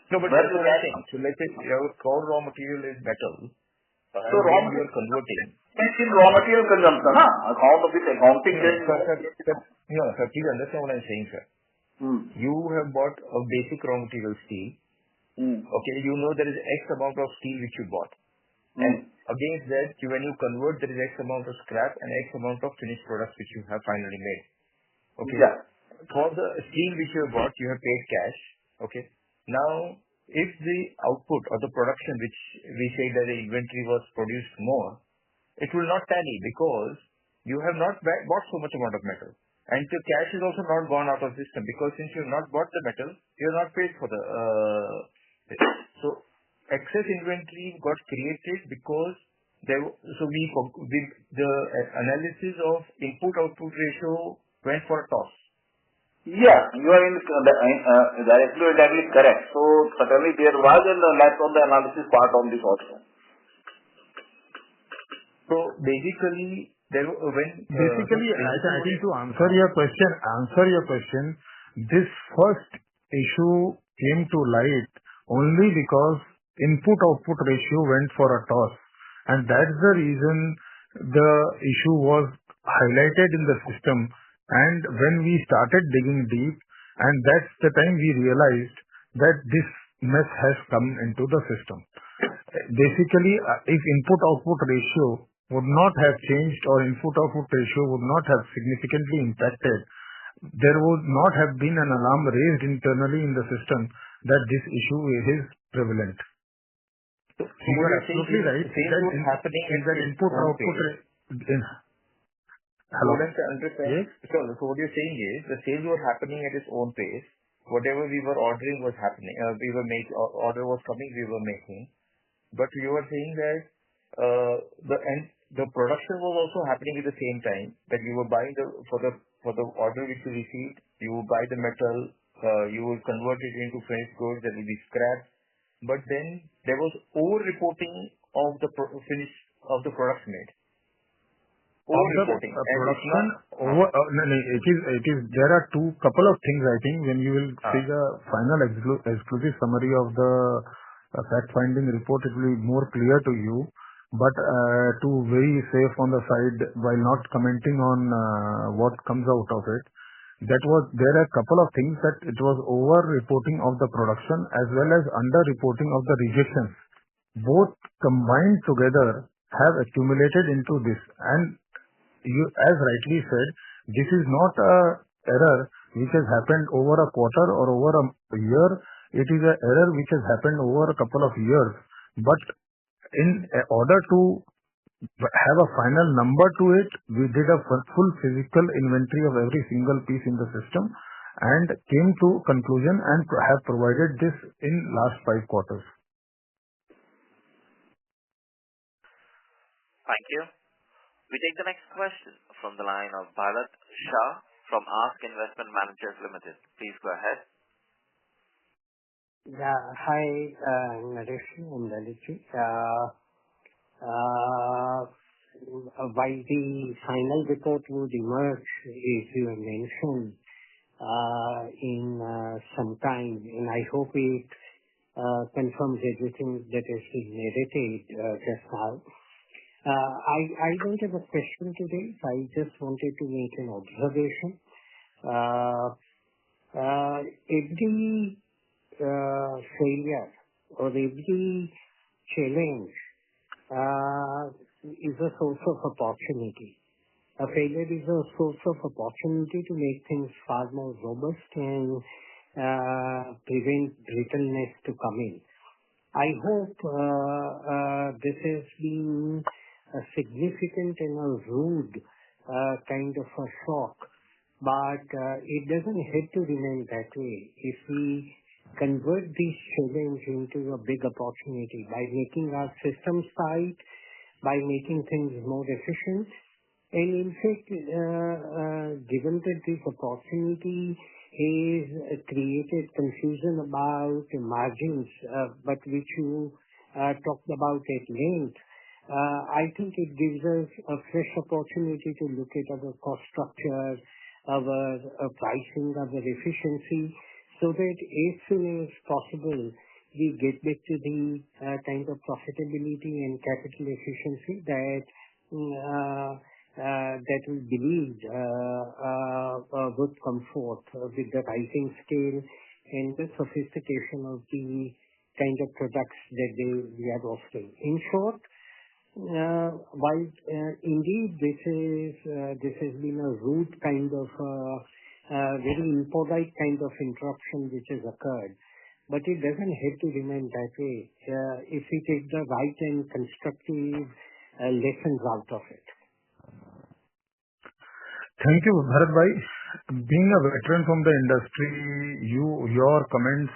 No, but that's what I'm saying. So let's say your core raw material is metal. So raw material you are converting. It's in raw material consumption, account of this accounting. No, sir, please understand what I'm saying, sir. You have bought a basic raw material steel. Okay, you know there is X amount of steel which you bought. And against that, when you convert, there is X amount of scrap and X amount of finished products which you have finally made. Okay. Yeah. For the steel which you have bought, you have paid cash. Okay. Now, if the output or the production which we say that the inventory was produced more, it will not tally because you have not bought so much amount of metal. And the cash is also not gone out of the system because since you have not bought the metal, you have not paid for the... so, excess inventory got created because the analysis of input-output ratio went for a toss. Yeah, you are directly exactly correct. So certainly there was a lack of the analysis part on this also. So basically, I think to answer your question, this first issue came to light only because input-output ratio went for a toss, and that's the reason the issue was highlighted in the system. And when we started digging deep, and that's the time we realized that this mess has come into the system. Basically, if input-output ratio would not have changed or input-output ratio would not have significantly impacted, there would not have been an alarm raised internally in the system that this issue is prevalent. So you are absolutely right. Same was happening in the input-output. Hello. Yes. So what you're saying is the sales were happening at its own pace. Whatever we were ordering was happening. Order was coming, we were making. But you were saying that the production was also happening at the same time. That you were buying for the order which you received, you would buy the metal, you would convert it into finished goods that will be scrapped. But then there was over-reporting of the products made. Over-reporting. There are couple of things, I think, when you will see the final exclusive summary of the fact-finding report, it will be more clear to you. But to very safe on the side, while not commenting on what comes out of it, there are a couple of things that it was over-reporting of the production as well as under-reporting of the rejections. Both combined together have accumulated into this. And you, as rightly said, this is not a error which has happened over a quarter or over a year. It is an error which has happened over a couple of years. But in order to have a final number to it, we did a full physical inventory of every single piece in the system and came to conclusion and have provided this in last 5 quarters. Thank you. We take the next question from the line of Bharat Shah from Ask Investment Managers Limited. Please go ahead. Yeah. Hi, Naresh and Lalit. While the final report would emerge, as you mentioned, in some time, and I hope it confirms everything that has been narrated just now. I don't have a question today. I just wanted to make an observation. Every failure or every challenge is a source of opportunity. A failure is a source of opportunity to make things far more robust and prevent brittleness to come in. I hope this has been a significant and a rude kind of a shock, but it doesn't have to remain that way. If we convert this challenge into a big opportunity by making our systems tight, by making things more efficient, and in fact, given that this opportunity has created confusion about margins, but which you talked about at length, I think it gives us a fresh opportunity to look at our cost structure, our pricing, our efficiency, so that as soon as possible, we get back to the kind of profitability and capital efficiency that we believed would come forth with the rising scale and the sophistication of the kind of products that we are offering. In short, while indeed this has been a rude kind of very impolite kind of interruption which has occurred, but it doesn't have to remain that way if we take the right and constructive lessons out of it. Thank you, Bharat Bhai. Being a veteran from the industry, your comments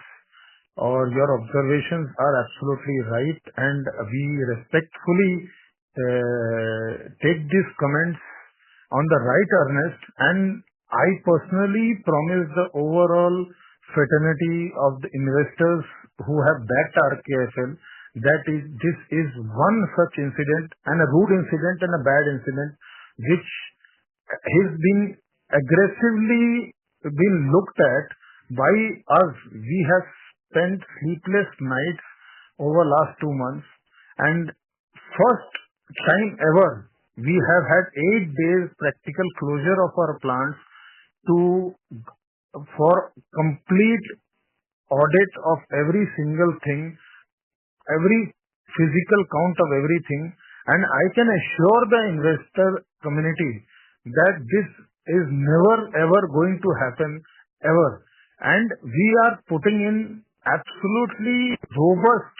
or your observations are absolutely right, and we respectfully take these comments on the right earnest, and I personally promise the overall fraternity of the investors who have backed RKFL that this is one such incident, and a rude incident and a bad incident, which has been aggressively been looked at by us. We have spent sleepless nights over last 2 months, and first time ever we have had 8 days practical closure of our plants for complete audit of every single thing, every physical count of everything. And I can assure the investor community that this is never ever going to happen ever. And we are putting in absolutely robust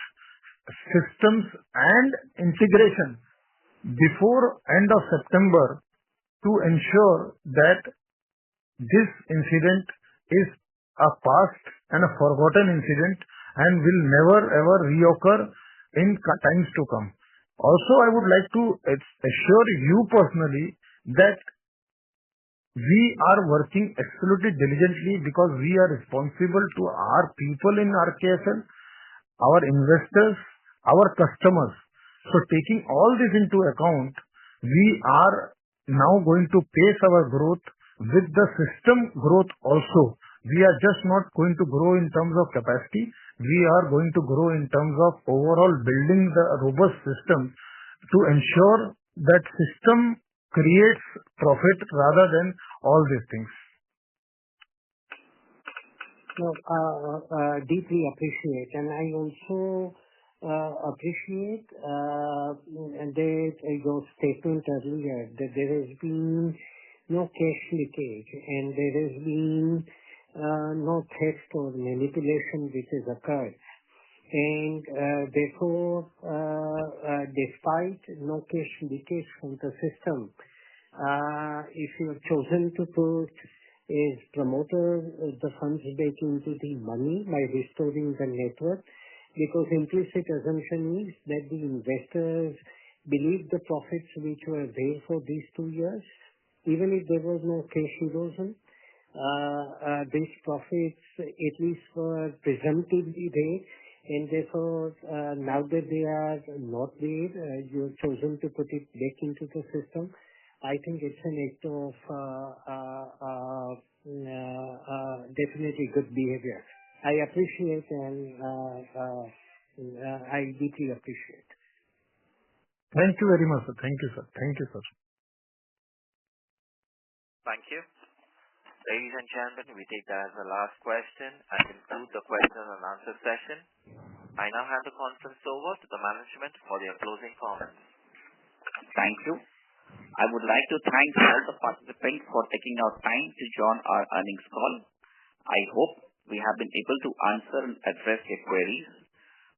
systems and integration before end of September to ensure that this incident is a past and a forgotten incident and will never ever reoccur in times to come. Also, I would like to assure you personally that we are working absolutely diligently because we are responsible to our people in RKFL, our investors, our customers. So taking all this into account, we are now going to pace our growth with the system growth also. We are just not going to grow in terms of capacity. We are going to grow in terms of overall building the robust system to ensure that system creates profit rather than all these things. No, deeply appreciate, and I also appreciate your statement earlier that there has been no cash leakage and there has been no theft or manipulation which has occurred. And therefore, despite no cash leakage from the system, if you have chosen to put as promoter the funds back into the money by restoring the network, because implicit assumption is that the investors believe the profits which were there for these 2 years, even if there was no cash erosion, these profits at least were presumptively there, and therefore now that they are not there, you have chosen to put it back into the system. I think it's an act of definitely good behavior. I appreciate and I deeply appreciate. Thank you very much, sir. Thank you, sir. Thank you, sir. Thank you. Ladies and gentlemen, we take that as the last question and conclude the question and answer session. I now hand the conference over to the management for their closing comments. Thank you. I would like to thank all the participants for taking out time to join our earnings call. I hope we have been able to answer and address your queries.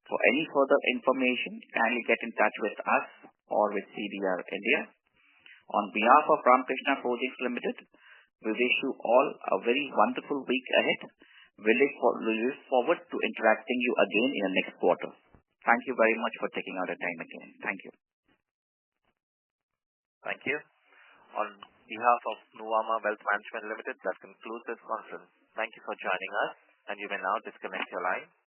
For any further information, kindly get in touch with us or with CDR India. On behalf of Ramkrishna Forgings Limited, we wish you all a very wonderful week ahead. We look forward to interacting you again in the next quarter. Thank you very much for taking out the time again. Thank you. Thank you. On behalf of Nuvama Wealth Management Limited, that concludes this conference. Thank you for joining us, and you may now disconnect your line.